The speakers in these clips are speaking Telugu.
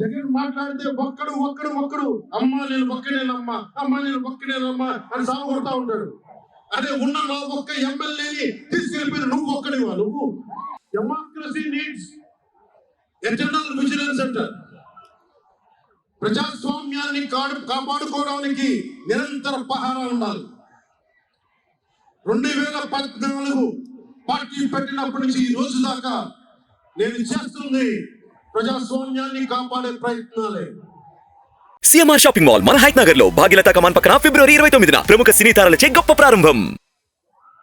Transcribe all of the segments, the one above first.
జగన్ మాట్లాడితే ఒక్కడు అమ్మా నేను ఒక్కడేనమ్మా, అమ్మా నేను ఒక్కడేనమ్మా అని సాగు కొడతా ఉంటాడు. అదే ఉన్న నా ఒక్క ఎమ్మెల్యేని తీసుకెళ్ళిపోయిన నువ్వు ఒక్కడివా? నువ్వు డెమోక్రసీ నీడ్స్ ఎటర్నల్ విజిలెన్స్ అంటారు. ప్రజాస్వామ్యాన్ని కాపాడుకోవడానికి నిరంతర పహారా ఉండాలి. 2014 పార్టీ పెట్టినప్పటి నుంచి ఈ రోజు దాకా నేను చేస్తుంది ప్రజాస్వామ్యాన్ని కాపాడే ప్రయత్నాలే. సిఎంఆర్ షాపింగ్ మాల్ మన హైట్ నగర్ లో భాగ్యలతా కమాన్ పక్కన ఫిబ్రవరి 29న ప్రముఖ సినీ తారలచే గొప్ప ప్రారంభం.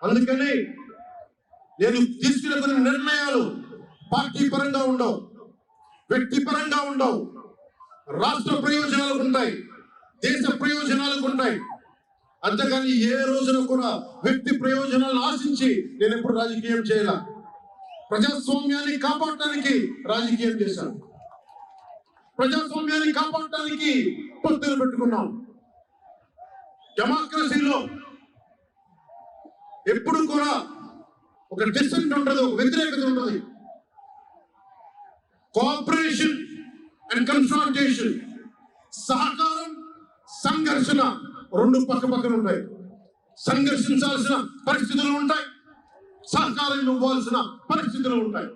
అందుకని నేను తీసుకునే కొన్ని నిర్ణయాలు పార్టీ పరంగా ఉండవు, వ్యక్తి పరంగా ఉండవు, రాష్ట్ర ప్రయోజనాలకు ఉంటాయి, దేశ ప్రయోజనాలకు ఉంటాయి. అంతేగాని ఏ రోజున కూడా వ్యక్తి ప్రయోజనాలను ఆశించి నేను ఎప్పుడు రాజకీయం చేయాల. ప్రజాస్వామ్యాన్ని కాపాడటానికి రాజకీయం చేశాను, ప్రజాస్వామ్యాన్ని కాపాడటానికి పొత్తులు పెట్టుకున్నాం. డెమోక్రసీలో ఎప్పుడు కూడా ఒక డిసెంట్ ఉంటుంది, ఒక వ్యతిరేకత ఉంటుంది. కోఆపరేషన్ అండ్ కన్ఫ్రాంటేషన్, సహకారం సంఘర్షణ రెండు పక్క పక్కన ఉంటాయి. సంఘర్షించాల్సిన పరిస్థితులు ఉంటాయి, సహకారం ఇవ్వాల్సిన పరిస్థితులు ఉంటాయి.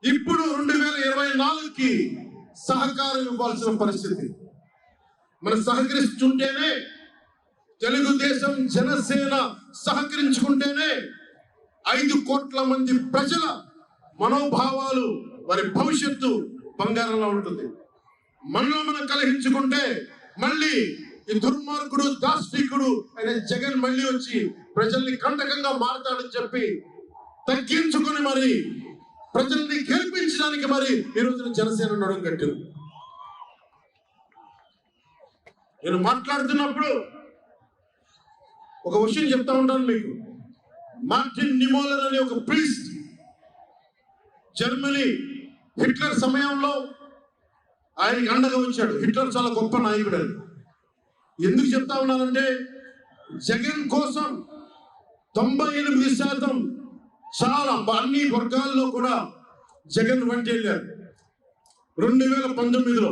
ఇప్పుడు 2024కి సహకారం ఇవ్వాల్సిన పరిస్థితి. మనం సహకరిస్తుంటేనే, తెలుగుదేశం జనసేన సహకరించుకుంటేనే 5 కోట్ల మంది ప్రజల మనోభావాలు, వారి భవిష్యత్తు బంగారంలో ఉంటుంది. మనలో మనం కలహించుకుంటే మళ్ళీ ఈ దుర్మార్గుడు దాష్టికుడు అయిన జగన్ మళ్ళీ వచ్చి ప్రజల్ని కంటకంగా మారతాడని చెప్పి తగ్గించుకుని మరి ప్రజల్ని గెలిపించడానికి మరి ఈ రోజున జనసేన నడుం కట్టింది. నేను మాట్లాడుతున్నప్పుడు ఒక విషయం చెప్తా ఉంటాను మీకు. మార్టిన్ నిమోలర్ అనే ఒక ప్రీస్ట్, జర్మనీ హిట్లర్ సమయంలో ఆయనకి అండగా వచ్చాడు. హిట్లర్ చాలా గొప్ప నాయకుడు అని ఎందుకు చెప్తా ఉన్నానంటే, జగన్ కోసం 98% చాలా అన్ని వర్గాల్లో కూడా జగన్ వెంట వెళ్ళారు. 2019లో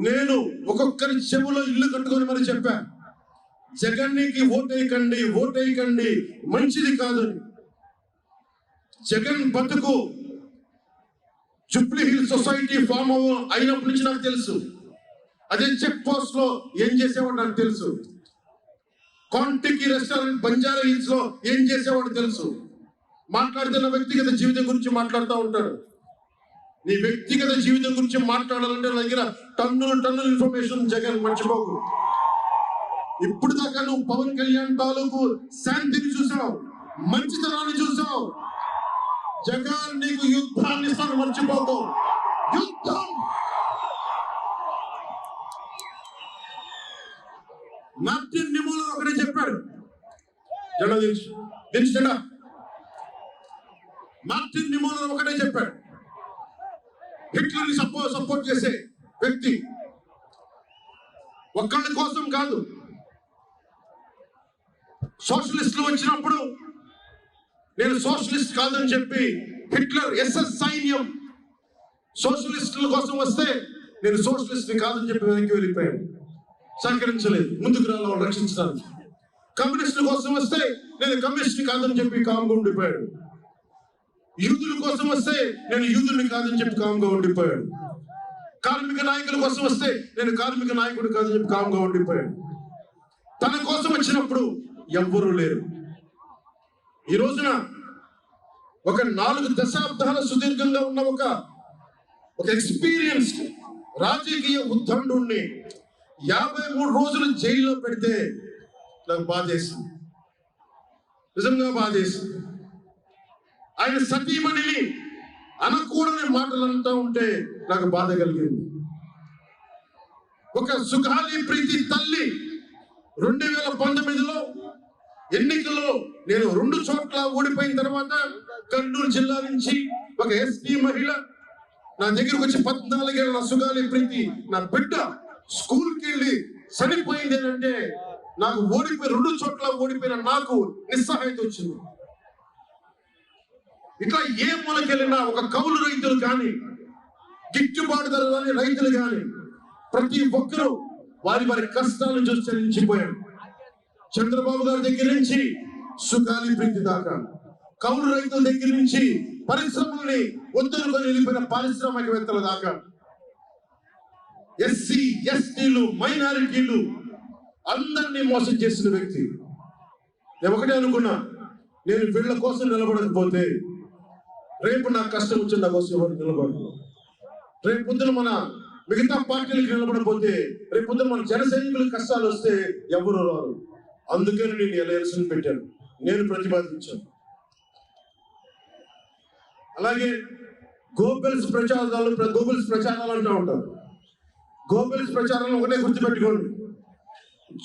నేను ఒక్కొక్కరి చెవులో ఇల్లు కట్టుకొని మరి చెప్పా, జగన్కి ఓటేయకండి మంచిది కాదని. జగన్ బతుకు జూబ్లీ హిల్స్ సొసైటీ ఫామ్ అయినప్పటి నుంచి నాకు తెలుసు. అదే చెక్ పోస్ట్ లో ఏం చేసేవాడు నాకు తెలుసు. కాంటికి రెస్టారెంట్ బంజారా హిల్స్ లో ఏం చేసేవాడు తెలుసు. మాట్లాడుతున్న వ్యక్తిగత జీవితం గురించి మాట్లాడుతూ ఉంటాడు. నీ వ్యక్తిగత జీవితం గురించి మాట్లాడాలంటే నా దగ్గర టన్నుల ఇన్ఫర్మేషన్ జగన్, మర్చిపోకు. ఇప్పుడు దాకా నువ్వు పవన్ కళ్యాణ్ తాలూకు శాంతిని చూసావు, మంచితనాన్ని చూసావు. జగన్ నీకు యుద్ధాన్ని ఇస్తాను, మర్చిపోకు. యుద్ధం. మార్టిన్ నిమోలర్ ఒకటే చెప్పాడు, మార్టిన్ నిమోలర్ ఒకటే చెప్పాడు, హిట్లర్ ని సపోర్ట్ చేసే వ్యక్తి ఒక్కళ్ళ కోసం కాదు. సోషలిస్టులు వచ్చినప్పుడు నేను సోషలిస్ట్ కాదని చెప్పి హిట్లర్ ఎస్ఎస్ సైన్యం సోషలిస్టుల కోసం వస్తే నేను సోషలిస్ట్ కాదని చెప్పి వెనక్కి వెళ్ళిపోయాను, సహకరించలేదు, ముందుకు రాళ్ళు రక్షించడానికి. కమ్యూనిస్టుల కోసం వస్తే నేను కమ్యూనిస్ట్ కాదని చెప్పి కామ్గా ఉండిపోయాడు. యూదుల కోసం వస్తే నేను యూదుని కాదని చెప్పి కామ్గా ఉండిపోయాడు. కార్మిక నాయకుల కోసం వస్తే నేను కార్మిక నాయకుడు కాదని చెప్పి కామ్గా ఉండిపోయాడు. తన కోసం వచ్చినప్పుడు ఎవ్వరూ లేరు. ఈ రోజున ఒక 4 దశాబ్దాల సుదీర్ఘంగా ఉన్న ఒక ఎక్స్పీరియన్స్ రాజకీయ ఉద్దండుణ్ణి 53 రోజులు జైల్లో పెడితే నాకు బాధేసింది, నిజంగా బాధేసింది. ఆయన సతీమణిని అనకూడని మాటలు అంటూ ఉంటే నాకు బాధ కలిగింది. ఒక సుఖాలి ప్రీతి తల్లి 2019లో ఎన్నికల్లో నేను 2 చోట్ల ఓడిపోయిన తర్వాత కర్నూలు జిల్లా నుంచి ఒక ఎస్పీ మహిళ నా దగ్గరకు వచ్చి 14 ఏళ్ళ నా సుగాలి ప్రీతి, నా బిడ్డ స్కూల్కి వెళ్ళి చనిపోయింది అంటే నాకు 2 చోట్ల ఓడిపోయిన నాకు నిస్సహాయత వచ్చింది. ఇట్లా ఏ మూలకెళ్ళినా ఒక కౌలు రైతులు కానీ, గిట్టుబాటు ధర కానీ రైతులు కానీ ప్రతి ఒక్కరూ వారి వారి కష్టాలను చూసి చెల్లించిపోయారు. చంద్రబాబు గారి దగ్గర నుంచి సుగాలి ప్రీతి దాకా, కౌలు రైతుల దగ్గర నుంచి పరిశ్రమల్ని వద్దనుకొని వెళ్ళిపోయిన పారిశ్రామికవేత్తల దాకా, ఎస్సీ ఎస్టీలు మైనారిటీలు అందరినీ మోసం చేసిన వ్యక్తి. నేను ఒకటే అనుకున్నా, నేను వీళ్ళ కోసం నిలబడకపోతే రేపు నాకు కష్టం వచ్చి నా కోసం ఎవరు నిలబడరు. రేపు పొద్దున మన మిగతా పార్టీలకు నిలబడకపోతే రేపు పొద్దున మన జన సైనికులకు కష్టాలు వస్తే ఎవరు రారు. అందుకని నేను ఎలయన్స్ని పెట్టాను, నేను ప్రతిపాదించాను. అలాగే గోబెల్స్ ప్రచారాలు అంటూ ఉంటారు. గోబెల్స్ ప్రచారాలు ఒకటే గుర్తుపెట్టుకోండి,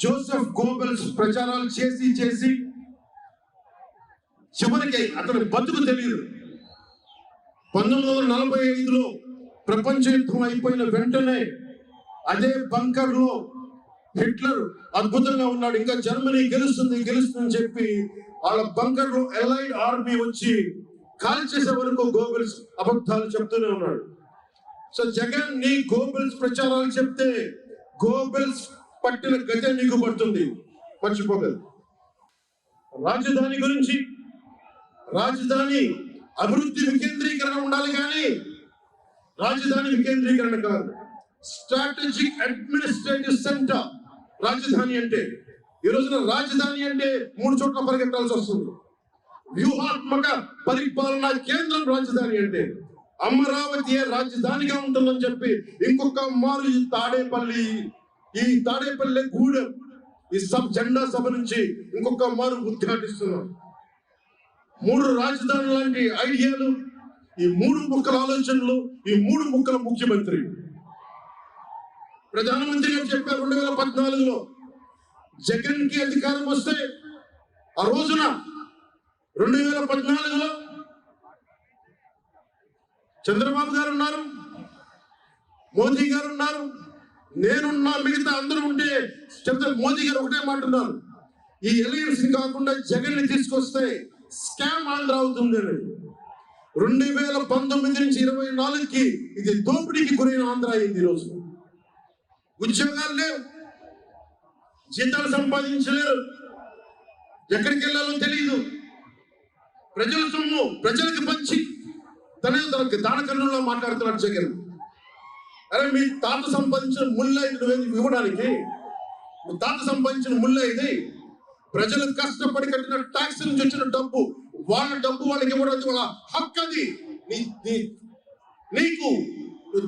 జోసెఫ్ గోబెల్స్ ప్రచారాలు చేసి చేసి చివరికి అతని బతుకు తెలియదు. 1945లో ప్రపంచ యుద్ధం అయిపోయిన వెంటనే అదే బంకర్ లో హిట్లర్ అద్భుతంగా ఉన్నాడు, ఇంకా జర్మనీ గెలుస్తుందని చెప్పి వాళ్ళ బంకర్ లో ఎలైడ్ ఆర్మీ వచ్చి కాల్ చేసే వరకు గోబెల్స్ అబద్ధాలు చెప్తూనే ఉన్నాడు. సో జగన్ నీ గోబెల్స్ ప్రచారాలు చెప్తే గోబెల్స్ పట్టిన గతే నీకు పడుతుంది, మర్చిపోగలదు. రాజధాని గురించి, రాజధాని అభివృద్ధి వికేంద్రీకరణ ఉండాలి కానీ రాజధాని వికేంద్రీకరణ కాదు. స్ట్రాటజిక్ అడ్మినిస్ట్రేటివ్ సెంటర్ రాజధాని అంటే. ఈ రోజున రాజధాని అంటే 3 చోట్ల పరిగెత్తాల్సి వస్తుంది. వ్యూహాత్మక పరిపాలనా కేంద్రం రాజధాని అంటే. అమరావతి రాజధానిగా ఉంటుందని చెప్పి ఇంకొక మారు ఈ తాడేపల్లి గూడెం ఈ జెండా సభ నుంచి ఇంకొక మారు ఉద్ఘాటిస్తున్నాం. 3 రాజధానులు లాంటి ఐడియాలు, ఈ 3 ముక్కల ఆలోచనలు, ఈ 3 ముక్కల ముఖ్యమంత్రి. ప్రధానమంత్రి గారు చెప్పారు 2014లో జగన్ కి అధికారం వస్తే, ఆ రోజున 2014లో చంద్రబాబు గారు ఉన్నారు, మోదీ గారు ఉన్నారు, నేనున్నా, మిగతా అందరూ ఉంటే మోదీ గారు ఒకటే మాట ఉన్నారు, ఈ ఎలయన్స్ కాకుండా జగన్ ని తీసుకొస్తే స్కామ్ ఆంధ్ర అవుతుంది. 2019 నుంచి 24కి ఇది దోపిడీకి గురైన ఆంధ్ర అయింది. ఈరోజు ఉద్యోగాలు లేవు, జీతాలు సంపాదించలేరు, ఎక్కడికి వెళ్ళాలో తెలియదు. ప్రజల సొమ్ము ప్రజలకు పంచి తనకి దానకన్నుల్లో మాట్లాడుతున్నాడు జగన్. అరే మీ తాత సంపాదించిన ముళ్ళ ఇవ్వడానికి, మీ తాత సంపాదించిన ముళ్ళ ఇది. ప్రజలు కష్టపడి కట్టిన ట్యాక్స్ నుంచి వచ్చిన డబ్బు, వాళ్ళ డబ్బు వాళ్ళకి ఇవ్వడం వాళ్ళ హక్కు. అది నీకు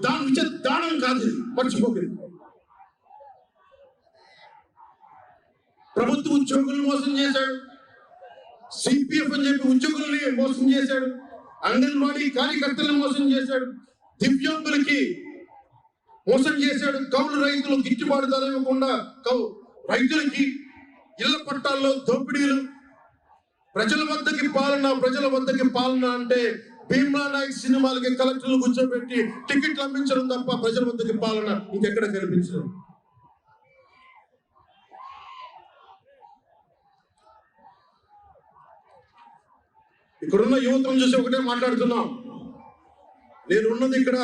దాని ఇచ్చే దానం కాదు, మర్చిపోకండి. ప్రభుత్వ ఉద్యోగులను మోసం చేశాడు, సిపిఎఫ్ అని చెప్పి ఉద్యోగుల్ని మోసం చేశాడు, అంగన్వాడీ కార్యకర్తలను మోసం చేశాడు, దివ్యాంగులకి మోసం చేశాడు, కౌలు రైతులు గిట్టుబాటు ధర ఇవ్వకుండా రైతులకి ఇళ్ల పట్టాల్లో దోపిడీలు. ప్రజల వద్దకి పాలన అంటే భీమ్లా నాయక్ సినిమాలకి కలెక్టర్లు కూర్చోబెట్టి టికెట్లు అమ్మించడం తప్ప ప్రజల వద్దకి పాలన ఇంకెక్కడ కనిపించదు. ఇక్కడున్న యువతను చూసి ఒకటే మాట్లాడుతున్నాం. నేనున్నది ఇక్కడ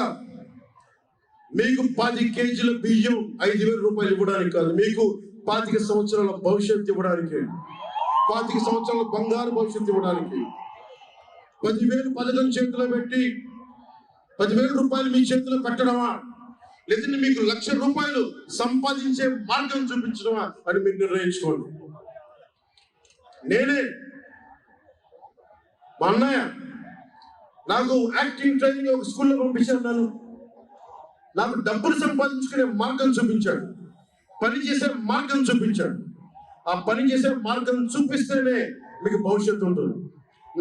మీకు 10 కేజీల బియ్యం 5,000 రూపాయలు ఇవ్వడానికి కాదు, మీకు 25 సంవత్సరాల భవిష్యత్తు ఇవ్వడానికి, 25 సంవత్సరాల బంగారు భవిష్యత్తు ఇవ్వడానికి. 10,000 పథకం చేతిలో పెట్టి 10,000 రూపాయలు మీ చేతిలో పెట్టడమా, లేదంటే మీకు 1,00,000 రూపాయలు సంపాదించే మార్గం చూపించడమా అని మీరు నిర్ణయించుకోండి. నేనే, మా అన్నయ్య నాకు యాక్టింగ్ ట్రైనింగ్ ఒక స్కూల్లో పంపించాను. నాకు డబ్బులు సంపాదించుకునే మార్గం చూపించాడు, పని చేసే మార్గం చూపించాడు. ఆ పని చేసే మార్గం చూపిస్తేనే మీకు భవిష్యత్తు ఉంటుంది.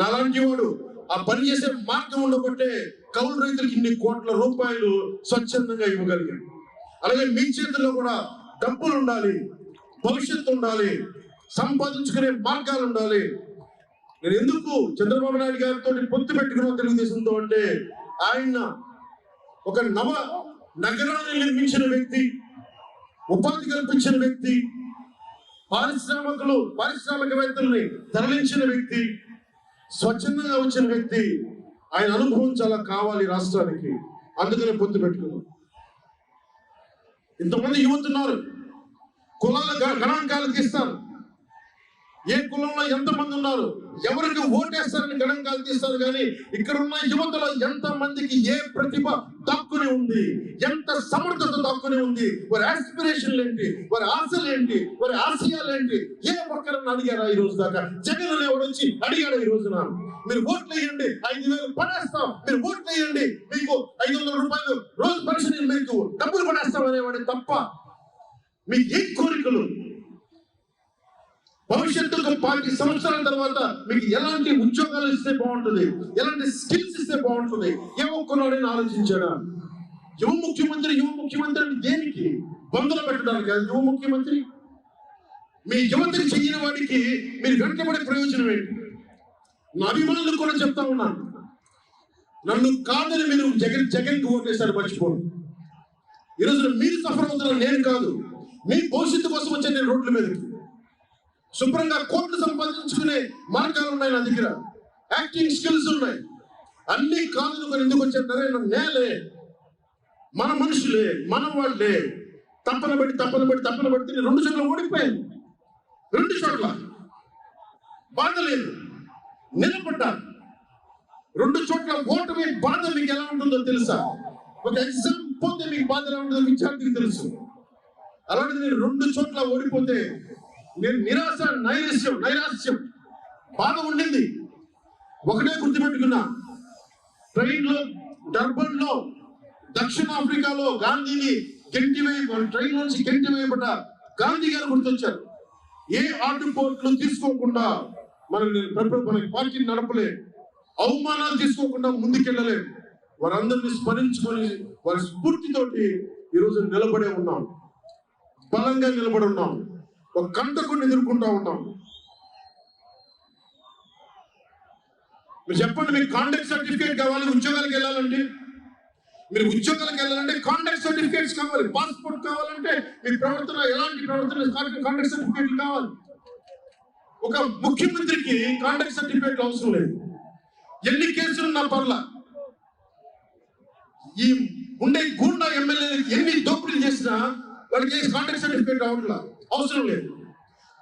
నాలాంటి వాడు ఆ పని చేసే మార్గం ఉండబట్టే కౌలు రైతులకు ఇన్ని కోట్ల రూపాయలు స్వచ్ఛందంగా ఇవ్వగలిగాడు. అలాగే మీ చేతుల్లో కూడా డబ్బులు ఉండాలి, భవిష్యత్తు ఉండాలి, సంపాదించుకునే మార్గాలు ఉండాలి. నేను ఎందుకు చంద్రబాబు నాయుడు గారితో పొత్తు పెట్టుకున్న తెలుగుదేశంతో అంటే, ఆయన ఒక నగరాన్ని నిర్మించిన వ్యక్తి, ఉపాధి కల్పించిన వ్యక్తి, పారిశ్రామికవేత్తల్ని తరలించిన వ్యక్తి, స్వచ్ఛందంగా వచ్చిన వ్యక్తి. ఆయన అనుభవం చాలా కావాలి రాష్ట్రానికి. అందుకనే పొత్తు పెట్టుకున్నాం. ఇంతమంది యువత ఉన్నారు, కులాల గణాంకాలు తీస్తారు. ఏ కులంలో ఎంతమంది ఉన్నారు, ఎవరికి ఓటేస్తారని గణాంకాలు తీస్తారు. కానీ ఇక్కడ ఉన్న యువతలో ఎంత మందికి ఏ ప్రతిభ దాక్కుని ఉంది, ఎంత సమర్థత దాక్కుని ఉంది, వారి ఆస్పిరేషన్లు ఏంటి, వారి ఆశలు ఏంటి, వారి ఆశయాలు ఏంటి, ఏ ఒక్కరన్నా అడిగారా ఈ రోజు దాకా? జగన్ అనేవాడు వచ్చి అడిగాడు ఈ రోజున, మీరు ఓట్లు వేయండి 5,000 పడేస్తాం, మీరు ఓట్లు వేయండి మీకు 500 రూపాయలు రోజు పెన్షన్ మీకు డబ్బులు పడేస్తాం అనేవాడు తప్ప మీకు ఏ కోరికలు? భవిష్యత్తుకు 5 సంవత్సరాల తర్వాత మీకు ఎలాంటి ఉద్యోగాలు ఇస్తే బాగుంటుంది, ఎలాంటి స్కిల్స్ ఇస్తే బాగుంటుంది, ఏ ఒక్కనాడని ఆలోచించాడా? యువ ముఖ్యమంత్రి అని దేనికి? బంధులు పెట్టడానికి కాదు యువ ముఖ్యమంత్రి. మీ యువతకి చెయ్యిన వాడికి మీరు వెంటబడే ప్రయోజనం ఏంటి? నా అభిమానులకు కూడా చెప్తా ఉన్నాను, నన్ను కాదని మీరు జగన్కి ఓటేశారు మర్చిపోను. ఈరోజు మీరు సఫర్ అవుతున్నారు, నేను కాదు. మీ భవిష్యత్తు కోసం వచ్చే నేను రోడ్ల మీదకి శుభ్రంగా కోట్లు సంపాదించుకునే మార్గాలు ఉన్నాయి నా దగ్గర, యాక్టింగ్ స్కిల్స్ ఉన్నాయి. అన్ని కాదు మరి ఎందుకు వచ్చారే? నేలే, మన మనుషులే, మన వాళ్ళే తప్పన పెట్టి 2 చోట్ల ఓడిపోయాను. 2 చోట్ల బాధ లేదు, నిలబడ్డా. 2 చోట్ల ఓటమి బాధ మీకు ఎలా ఉంటుందో తెలుసా? ఒక ఎగ్జామ్ పోతే మీకు బాధ ఎలా ఉంటుందో విద్యార్థికి తెలుసు. అలాంటిది నేను 2 చోట్ల ఓడిపోతే నేను నిరాశ, నైరాశ్యం బాధ ఉండింది. ఒకటే గుర్తుపెట్టుకున్నా, ట్రైన్లో డర్బన్లో దక్షిణాఫ్రికాలో గాంధీని ట్రైన్ నుంచి గెంటివేయబడ్డ గాంధీ గారు గుర్తొచ్చారు. ఏ ఆటుపోట్లు తీసుకోకుండా మనకి పార్టీని నడపలే, అవమానాలు తీసుకోకుండా ముందుకెళ్ళలే. వారందరినీ స్మరించుకొని వారి స్ఫూర్తితోటి ఈరోజు నిలబడే ఉన్నాం, బలంగా నిలబడి ఉన్నాం, ఒక కంటకుని ఎదుర్కొంటా ఉన్నాం. మీరు చెప్పండి, మీకు కాంటాక్ట్ సర్టిఫికేట్ కావాలి ఉద్యోగాలకు వెళ్ళాలంటే? మీరు ఉద్యోగాలకు వెళ్ళాలంటే కాంటాక్ట్ సర్టిఫికేట్స్ కావాలి, పాస్పోర్ట్ కావాలంటే మీ ప్రవర్తన ఎలాంటి ప్రవర్తన కాంటాక్ట్ సర్టిఫికేట్లు కావాలి. ఒక ముఖ్యమంత్రికి కాంటాక్ట్ సర్టిఫికేట్ అవసరం లేదు. ఎన్ని కేసులు నా పర్ల, ఈ ఉండే గూండా ఎమ్మెల్యే ఎన్ని దోపిడీలు చేసినా వాళ్ళకి కాంటాక్ట్ సర్టిఫికేట్ అవసరం లేదు.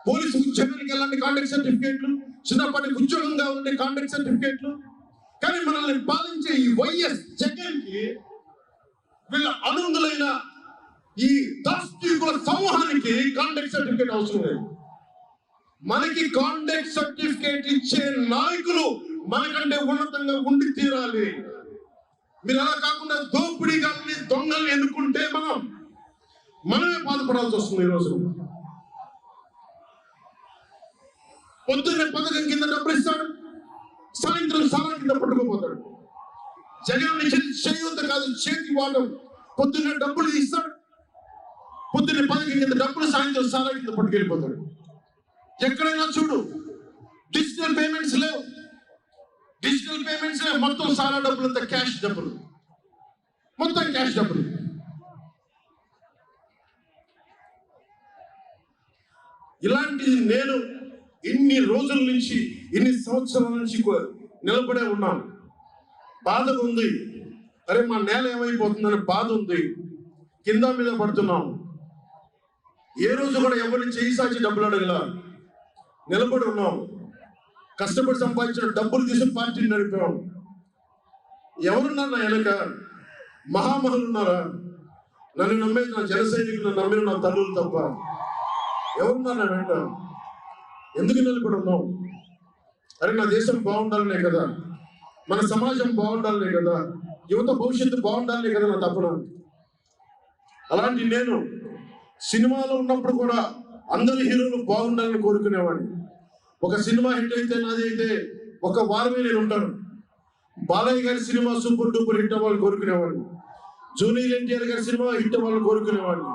పోలీసు ఉద్యోగానికి వెళ్ళండి కాంటాక్ట్ సర్టిఫికేట్లు, చిన్నప్పటి ఉద్యోగం కావాలంటే కాంటాక్ట్ సర్టిఫికేట్లు. కానీ మనల్ని పాలించే ఈ వైఎస్ జగన్ కి, వీళ్ళ అనుంగులైన ఈ దాస్తికుల సమూహానికి కాంటాక్ట్ సర్టిఫికేట్ అవసరం లేదు. మనకి కాంటాక్ట్ సర్టిఫికేట్ ఇచ్చే నాయకులు మనకంటే ఉన్నతంగా ఉండి తీరాలి. మీరు అలా కాకుండా దోపిడీగాల్ని, దొంగల్ని ఎన్నుకుంటే మనమే బాధపడాల్సి వస్తుంది. ఈరోజు పొద్దున్నే పథకం కింద డబ్బులు ఇస్తాడు, సాయంత్రం సారా కింద పట్టుకోపోతాడు. జగన్ చేయూత కాదు, చేతి వాటం. పొద్దున్నే డబ్బులు ఇస్తాడు, పొద్దున్నే పథకం కింద డబ్బులు, సాయంత్రం సారా కింద పట్టుకెళ్ళిపోతాడు. ఎక్కడైనా చూడు, డిజిటల్ పేమెంట్స్ లేవు. మొత్తం సారా డబ్బులు అంతా క్యాష్ డబ్బులు, మొత్తం క్యాష్ డబ్బులు. ఇలాంటిది నేను ఇన్ని రోజుల నుంచి, ఇన్ని సంవత్సరాల నుంచి నిలబడే ఉన్నాను. బాధ ఉంది, అరే మా నేల ఏమైపోతుందని బాధ ఉంది. కింద మీద పడుతున్నాం. ఏ రోజు కూడా ఎవరిని చేయి సాచి డబ్బులు అడగల, నిలబడి ఉన్నాం. కష్టపడి సంపాదించిన డబ్బులు తీసి పార్టీని నడిపాం. ఎవరున్నారు నా వెనక? మహామహులు ఉన్నారా? నన్ను నమ్మే నా జన సైనికులు నమ్మిన నా తల్లులు తప్ప ఎవరున్నారు నా వెంట? ఎందుకు నిలబడి ఉన్నాం? అరే నా దేశం బాగుండాలనే కదా, మన సమాజం బాగుండాలనే కదా, యువత భవిష్యత్తు బాగుండాలనే కదా నా తపన. అలాంటి నేను సినిమాలో ఉన్నప్పుడు కూడా అందరి హీరోలు బాగుండాలని కోరుకునేవాడిని. ఒక సినిమా హిట్ అయితే, నాది అయితే ఒక వారమే నేను ఉంటాను. బాలయ్య గారి సినిమా సూపర్ డూపర్ హిట్ అవ్వాలని కోరుకునేవాడిని. జూనియర్ ఎన్టీఆర్ గారి సినిమా హిట్ అవ్వాలని కోరుకునేవాడిని.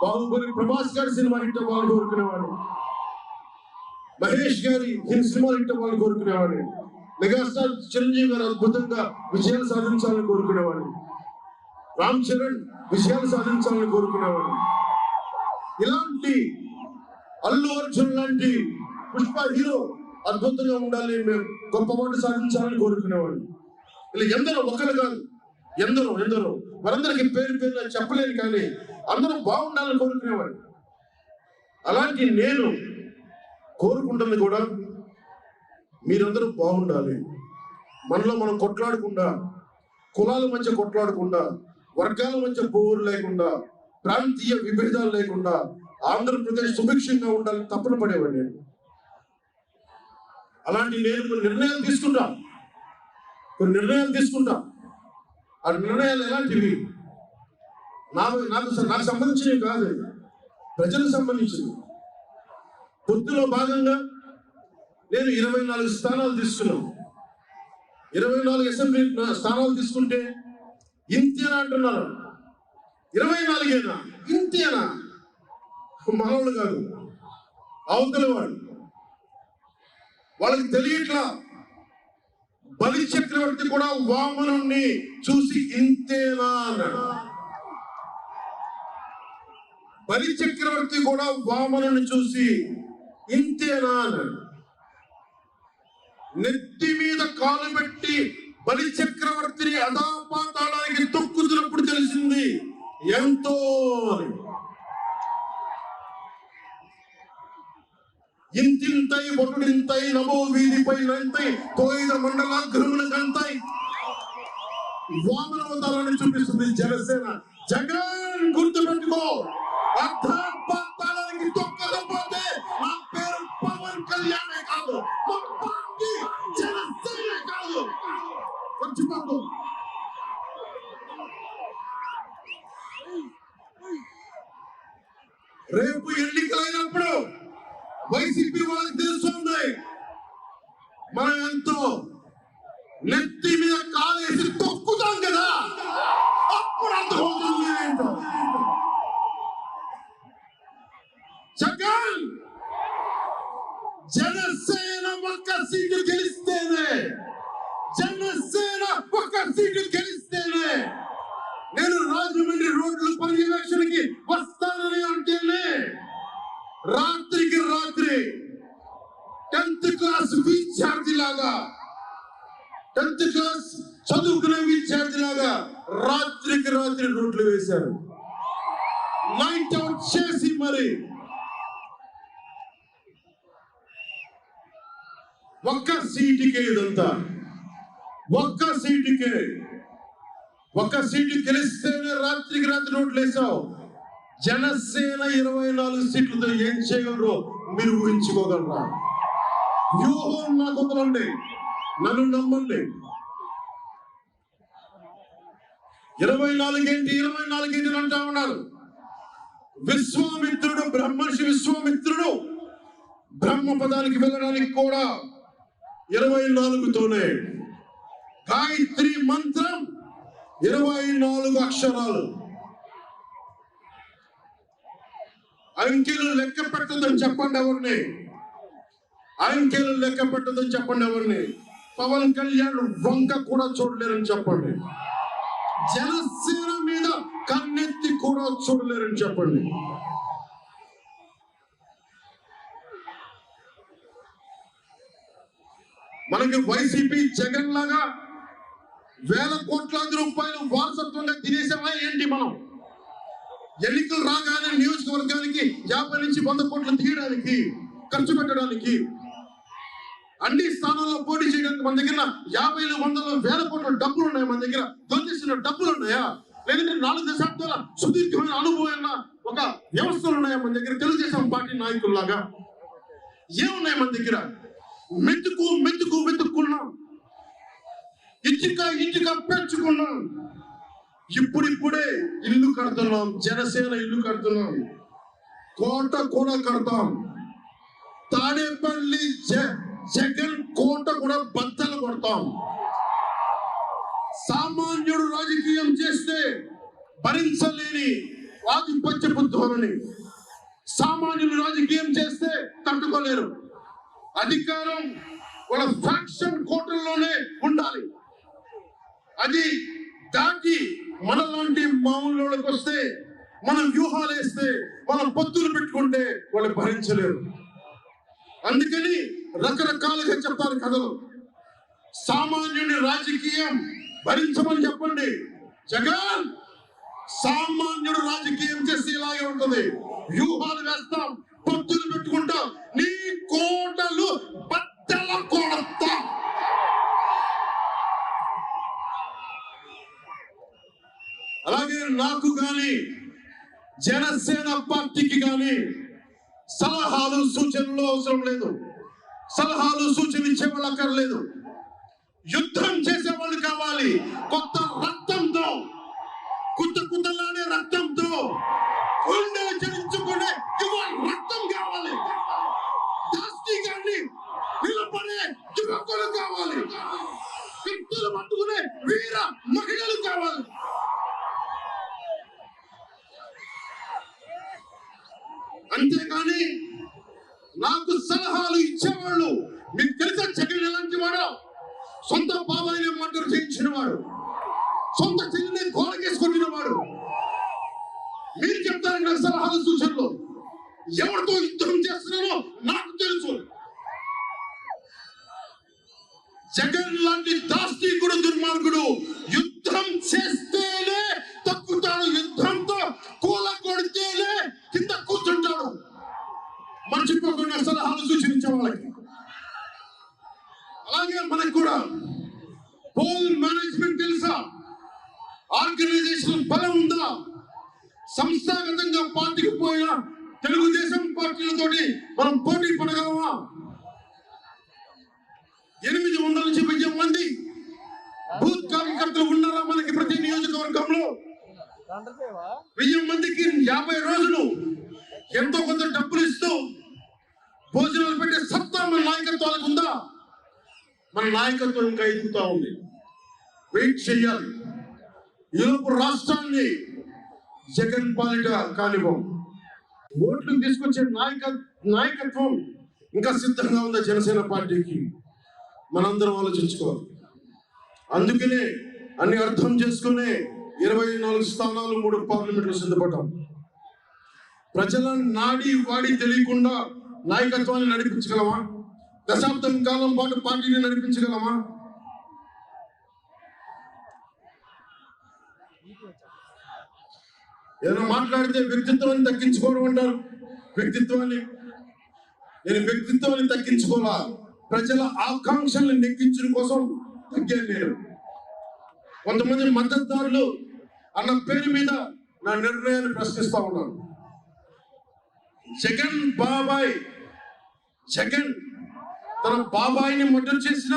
బాహుబలి ప్రభాస్ గారి సినిమా హిట్ అవ్వాలని కోరుకునేవాడిని. మహేష్ గారి సినిమా హిట్ అవ్వాలని కోరుకునేవాడిని. మెగాస్టార్ చిరంజీవి గారు అద్భుతంగా విజయాలు సాధించాలని కోరుకునేవాడిని. రామ్ చరణ్ విజయాలు సాధించాలని కోరుకునేవాడిని. ఇలాంటి అల్లు అర్జున్ లాంటి పుష్ప హీరో అద్భుతంగా ఉండాలి, మేము గొప్ప మాట సాధించాలని కోరుకునేవాడిని. ఇలా ఎందరో ఒకరు కాదు, ఎందరో వారందరికీ పేరు పేరు చెప్పలేను, కానీ అందరూ బాగుండాలని కోరుకునేవాడు. అలాంటి నేను కోరుకుంటుంది కూడా మీరందరూ బాగుండాలి. మనలో మనం కొట్లాడకుండా, కులాల మధ్య కొట్లాడకుండా, వర్గాల మధ్య పోరు లేకుండా, ప్రాంతీయ విభేదాలు లేకుండా ఆంధ్రప్రదేశ్ సుభిక్షంగా ఉండాలని తప్పన పడేవాడు నేను. అలాంటి నేను కొన్ని నిర్ణయాలు తీసుకుంటా. ఆ నిర్ణయాలు ఎలాంటివి? నాకు సంబంధించినవి కాదు, ప్రజలకు సంబంధించినవి. పొత్తులో భాగంగా నేను 24 స్థానాలు తీసుకున్నాను. 24 అసెంబ్లీ స్థానాలు తీసుకుంటే ఇంతేనా అంటున్నారు. 24ఏనా? ఇంతేనా? మనవాళ్ళు కాదు, అవతల వాడు. వాళ్ళకి తెలియట్లా. బలి చక్రవర్తి కూడా వామనుణ్ణి చూసి ఇంతేనా అన్నాడు. బలి చక్రవర్తి కూడా వామనుని చూసి ఇంతేనా అన్నాడు. నెత్తి మీద కాలు పెట్టి బలి చక్రవర్తిని అదాపాతాళానికి తొక్కుతున్నప్పుడు తెలిసింది ఎంతో అని. ఇంతింతై ఒటుడింతై నమో వీధిపై నంతై తోయిద మండలాగ్రముల కంతై వామనవతారాన్ని చూపిస్తుంది జనసేన. జగన్ గుర్తుపెట్టుకో, అర్ధాపాతాళానికి తొక్కకపోతే నా పేరు పవన్ కళ్యాణే కాదు, మా పార్టీ జనసేన కాదు. మర్చిపోకు. రేపు ఎన్నికలైనప్పుడు వైసీపీ వాళ్ళకి తెలుస్తుంది మనం ఎంతో. నెత్తి మీద కాలేసి తొక్కుతాం కదా, అప్పుడు అర్థమవుతుంది ఏంటో. జగన్ జనసేన ఒక్క సీటు గెలిస్తేనే నేను రాజమండ్రి రోడ్ల పర్యవేక్షణకి వస్తానని అంటేనే రాత్రికి రాత్రి 10th క్లాస్ విద్యార్థిలాగా, 10th క్లాస్ చదువుకునే విద్యార్థిలాగా రాత్రికి రాత్రి రోడ్లు వేశారు. నైట్ అవుట్ చేసి మరి ఒక్క సీటుకే ఇదంతా. ఒక్క సీటు గెలిస్తేనే రాత్రికి రాత్రి రోడ్లు వేసావు. జనసేన 24 సీట్లతో ఏం చేయగలరో మీరు ఊహించుకోగలరా? వ్యూహం నాకు వదలండి, నన్ను నమ్మండి. 24 ఏంటి అంటా ఉన్నారు. విశ్వామిత్రుడు, బ్రహ్మర్షి విశ్వామిత్రుడు బ్రహ్మ పదానికి వెళ్ళడానికి కూడా 24తోనే. గాయత్రి మంత్రం 24 అక్షరాలు. అంకెలు లెక్క పెట్టదని చెప్పండి ఎవరిని. పవన్ కళ్యాణ్ వంక కూడా చూడలేరని చెప్పండి. జనసేన మీద కన్నెత్తి కూడా చూడలేరని చెప్పండి. మనకి వైసీపీ జగన్ లాగా వేల కోట్లాది రూపాయలు వారసత్వంగా తినేసామా ఏంటి? మనం ఎన్నికలు రాగానే నియోజకవర్గానికి 50 నుంచి 100 కోట్లు తీయడానికి, ఖర్చు పెట్టడానికి, అన్ని స్థానాల్లో పోటీ చేయడానికి మన దగ్గర 50, 100, 1000 కోట్ల డబ్బులు ఉన్నాయి. మన దగ్గర దొరికిసిన డబ్బులు ఉన్నాయా? లేదంటే 4 దశాబ్దాల సుదీర్ఘమైన అనుభవం ఒక వ్యవస్థలు ఉన్నాయా మన దగ్గర? తెలుగుదేశం పార్టీ నాయకుల్లాగా ఏమున్నాయి మన దగ్గర? మెతుకున్నాం, ఇంటిక పెంచుకున్నాం. ఇప్పుడిప్పుడే ఇల్లు కడుతున్నాం. జనసేన ఇల్లు కడుతున్నాం. కోట కూడా కడతాం. తాడేపల్లి జగన్ కోట కూడా బద్దలు కొడతాం. సామాన్యుడు రాజకీయం చేస్తే భరించలేని ఆధిపత్యపు ధోరణి. సామాన్యులు రాజకీయం చేస్తే తట్టుకోలేరు. అధికారం వాళ్ళ ఫ్యాక్షన్ కోటల్లోనే ఉండాలి. అది దాటి మనలాంటి మామూలులోకి వస్తే, మనం వ్యూహాలు వేస్తే, మనం పొత్తులు పెట్టుకుంటే వాళ్ళు భరించలేరు. అందుకని రకరకాలుగా చెప్తారు కథలు. సామాన్యుని రాజకీయం భరించమని చెప్పండి, జగన్ సామాన్యుడు రాజకీయం చేస్తే ఇలాగే ఉంటుంది. వ్యూహాలు వేస్తాం, పొత్తులు పెట్టుకుంటాం, నీ కోటలు బద్దల కొడతా. అలాగే నాకు గాని జనసేన పార్టీకి గాని సలహాలు సూచనలు అవసరం లేదు. సలహాలు సూచనలు ఇచ్చేవాళ్ళు అక్కర్లేదు. యుద్ధం చేసేవాళ్ళు కావాలి. కొత్త రక్తంతో, కుతలాడే రక్తంతో, గుండెలు చరించుకునే యువ రక్తం కావాలి. దాస్తిగాన్ని నిలబడే యువకులు కావాలి. కత్తులు పట్టుకునే వీర మహిళలు కావాలి. అంతేగాని నాకు సలహాలు ఇచ్చేవాళ్ళు, మీకు తెలుసా జగన్ ఎలాంటి వాడు? సొంత బాబాయిని మర్డర్ చేయించిన వాడు, సొంత చెల్లిని గోడకేసుకొట్టిన వాడు. మీరు చెప్తారు నాకు సలహాలు సూచనలు. ఎవరితో యుద్ధం చేస్తున్నారో నాకు తెలుసు. జగన్ లాంటి దాస్తికుడు, దుర్మార్గుడు యుద్ధం చేస్తేనే తక్కుతాడు. యుద్ధంతో కూల కొడితేనే కింద కూర్చుంటాడు. మర్చిపోకుండా సలహాలు సూచించే వాళ్ళకి. అలాగే మనకు కూడా పోల్ మేనేజ్మెంట్ తెలుసా? ఆర్గనైజేషన్ బలం ఉందా? సంస్థాగతంగా పార్టీకి పోయిన తెలుగుదేశం పార్టీలతోటి మనం పోటీ పడగలమా? 800 నుంచి 1000 మంది బూత్ కార్యకర్తలు ఉన్నారా మనకి ప్రతి నియోజకవర్గంలో? 1000 మందికి 50 రోజులు ఎంతో కొంత డబ్బులు ఇస్తూ భోజనాలు పెట్టే సత్తా మన నాయకత్వాలకు ఉందా? మన నాయకత్వం ఇంకా ఎదుగుతా ఉంది. వెయిట్ చేయాలి. ఈలోపు రాష్ట్రాన్ని జగన్ పాలిట కానివ్వం. ఓట్లు తీసుకొచ్చే నాయకత్వం ఇంకా సిద్ధంగా ఉందా జనసేన పార్టీకి? మనందరం ఆలోచించుకోవాలి. అందుకనే అన్ని అర్థం చేసుకునే 24 స్థానాలు 3 పార్లమెంట్లు సిద్ధపడ్డాం. ప్రజల నాడి వాడి తెలియకుండా నాయకత్వాన్ని నడిపించగలమా? దశాబ్దం కాలం పాటు పార్టీని నడిపించగలమా? ఏదైనా మాట్లాడితే వ్యక్తిత్వాన్ని తగ్గించుకోవడం అంటారు. నేను వ్యక్తిత్వాన్ని తగ్గించుకోవాలా? ప్రజల ఆకాంక్షల్ని నెగ్గించడం కోసం తగ్గాను నేను. కొంతమంది మద్దతుదారులు అన్న పేరు మీద నా నిర్ణయాన్ని ప్రశ్నిస్తా ఉన్నాను. జగన్ తన బాబాయిని మర్డర్ చేసిన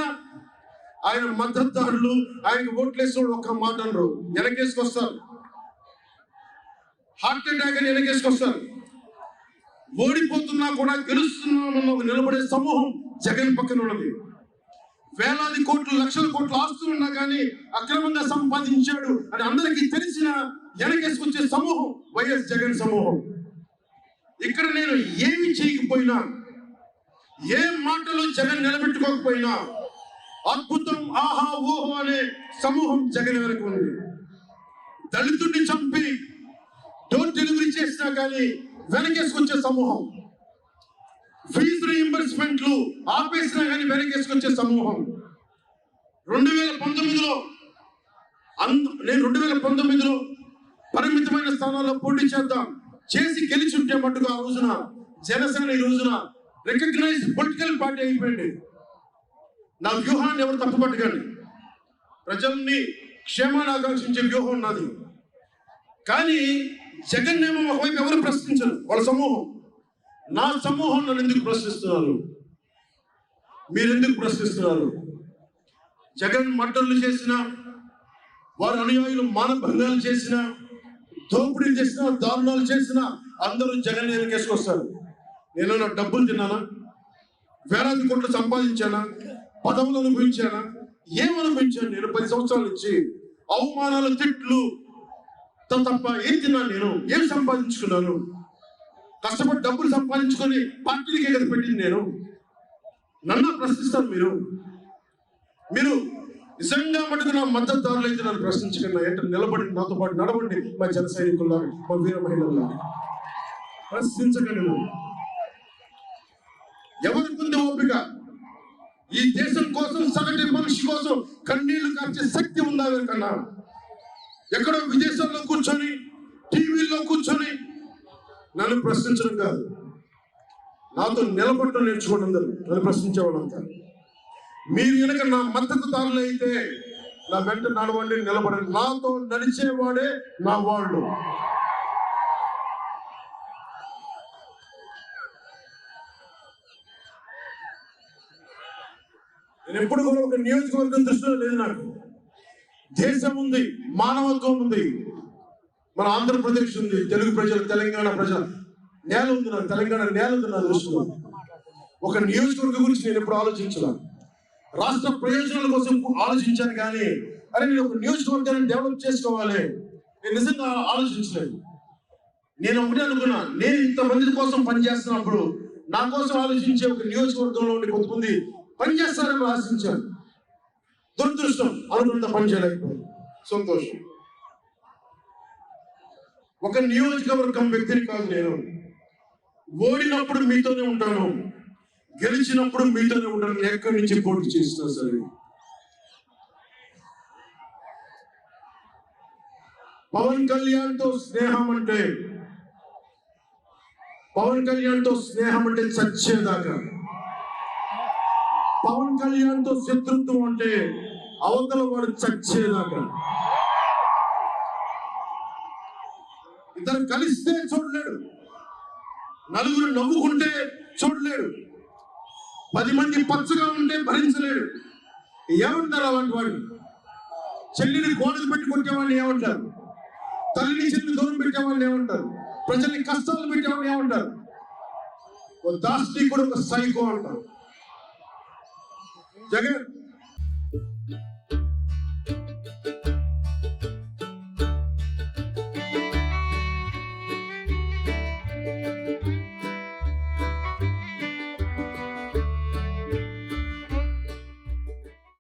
ఆయన మద్దతుదారులు, ఆయనకు ఓట్లేసిన ఒక్క మాట అనరు, వెనకేసుకొస్తారు. హార్ట్ అటాక్ అని వెనకేసుకొస్తారు. ఓడిపోతున్నా కూడా గెలుస్తున్నామన్న ఒక నిలబడే సమూహం జగన్ పక్కన ఉన్నది. వేలాది కోట్లు, లక్షల కోట్లు ఆస్తులున్నా కానీ అక్రమంగా సంపాదించాడు అని అందరికీ తెలిసిన వెనకేసుకొచ్చే సమూహం వైఎస్ జగన్ సమూహం. ఇక్కడ నేను ఏమి చేయకపోయినా, ఏ మాటలో జగన్ నిలబెట్టుకోకపోయినా అద్భుతం, ఆహా ఓహో అనే సమూహం జగన్ వెనక ఉంది. దళితుడిని చంపి డోర్ డెలివరీ చేసినా కానీ వెనకేసుకొచ్చే సమూహం. ఫీజు రీయింబర్స్మెంట్లు ఆపేసినా కానీ వెనకేసుకొచ్చే సమూహం. 2019లో పరిమితమైన స్థానాల్లో పోటీ చేసి గెలిచి ఉంటే మట్టుగా ఆ రోజున జనసేన ఈ రోజున రికగ్నైజ్డ్ పొలిటికల్ పార్టీ అయిపోయింది. నా వ్యూహాన్ని ఎవరు తప్పుపట్టకండి. ప్రజల్ని క్షేమాన్ని ఆకాంక్షించే వ్యూహం నాది. కానీ జగన్ ఏమో ఒకవైపు ఎవరు ప్రశ్నించరు, వాళ్ళ సమూహం. నా సమూహం నన్ను ఎందుకు ప్రశ్నిస్తున్నారు? మీరెందుకు ప్రశ్నిస్తున్నారు? జగన్ మర్డర్లు చేసిన, వారి అనుయాయులు మానభంగాలు చేసిన, దోపిడీలు చేసిన, దారుణాలు చేసిన అందరూ జగన్ వెనకేసుకొస్తారు. నేను నా డబ్బులు తిన్నానా? వేలాది కోట్లు సంపాదించానా? పదవులు అనుభవించానా? ఏమనుభవించాను నేను? 10 సంవత్సరాల నుంచి అవమానాలు, తిట్లు తప్ప ఏం తిన్నాను నేను? ఏం సంపాదించుకున్నాను? కష్టపడి డబ్బులు సంపాదించుకొని పార్టీలకే కదా పెట్టింది నేను. నన్ను ప్రశ్నిస్తాను మీరు నిజంగా మటుకు నా మద్దతుదారులు అయితే నన్ను ప్రశ్నించకుండా ఏంటో నిలబడి నాతో పాటు నడవండి. మా జన సైనికుల్లా, మా వీర మహిళల్లా ప్రశ్నించకండి. ఎవరికి ఉంది ఓపిక? ఈ దేశం కోసం, సగటు మనిషి కోసం కన్నీళ్లు కార్చే శక్తి ఉందా ఎవరికన్నా? ఎక్కడో విదేశాల్లో కూర్చొని టీవీల్లో కూర్చొని నన్ను ప్రశ్నించడం కాదు, నాతో నిలబడటం నేర్చుకోవడం. అందరూ నన్ను ప్రశ్నించేవాళ్ళంతా మీరు కనుక నా మద్దతుదారులు అయితే నా వెంట నడవండి, నిలబడండి. నాతో నడిచేవాడే నా వాళ్ళు. నేను ఎప్పుడు కూడా ఒక నియోజకవర్గం దృష్టిలో లేదు. నాకు దేశం ఉంది, మానవత్వం ఉంది, మన ఆంధ్రప్రదేశ్ ఉంది, తెలుగు ప్రజలు, తెలంగాణ ప్రజలు నేల ఉంది. నాకు తెలంగాణ నేల ఉంది నా దృష్టిలో. ఒక నియోజకవర్గం గురించి నేను ఎప్పుడు ఆలోచించలేదు. రాష్ట్ర ప్రయోజనాల కోసం ఆలోచించాను కానీ అరే నేను ఒక నియోజకవర్గాన్ని డెవలప్ చేసుకోవాలి నేను నిజంగా ఆలోచించలేదు. నేను ఒకటే అనుకున్నా, నేను ఇంతమంది కోసం పనిచేస్తున్నప్పుడు నా కోసం ఆలోచించే ఒక నియోజకవర్గంలో ఉండి కొంతమంది పనిచేస్తారని ఆశించాను. దురదృష్టం అనుకున్న పని చేయలేకపోయింది. సంతోషం. ఒక నియోజకవర్గం వ్యక్తిని కాదు నేను. ఓడినప్పుడు మీతోనే ఉంటాను, గెలిచినప్పుడు మీతోనే ఉంటాను. ఎక్కడి నుంచి పోటీ చేసినా సరే. పవన్ కళ్యాణ్ తో స్నేహం అంటే చచ్చేదాకా. పవన్ కళ్యాణ్ తో శత్రుత్వం అంటే అవతల వాడు చచ్చేదాకా. ఇద్దరు కలిస్తే చూడలేడు, నలుగురు నవ్వుకుంటే చూడలేడు, 10 మంది పచ్చగా ఉంటే భరించలేడు. ఏమంటారు అలాంటి వాడు? చెల్లిని గోడలు పెట్టి కొట్టేవాడిని ఏమంటారు? తల్లిని చెల్లిని దూరం పెట్టేవాడిని ఏమంటారు? ప్రజల్ని కష్టాలు పెట్టేవాడిని ఏమంటారు? ఓ దాష్టికుడు, ఒక సైకో అంటారు. జగన్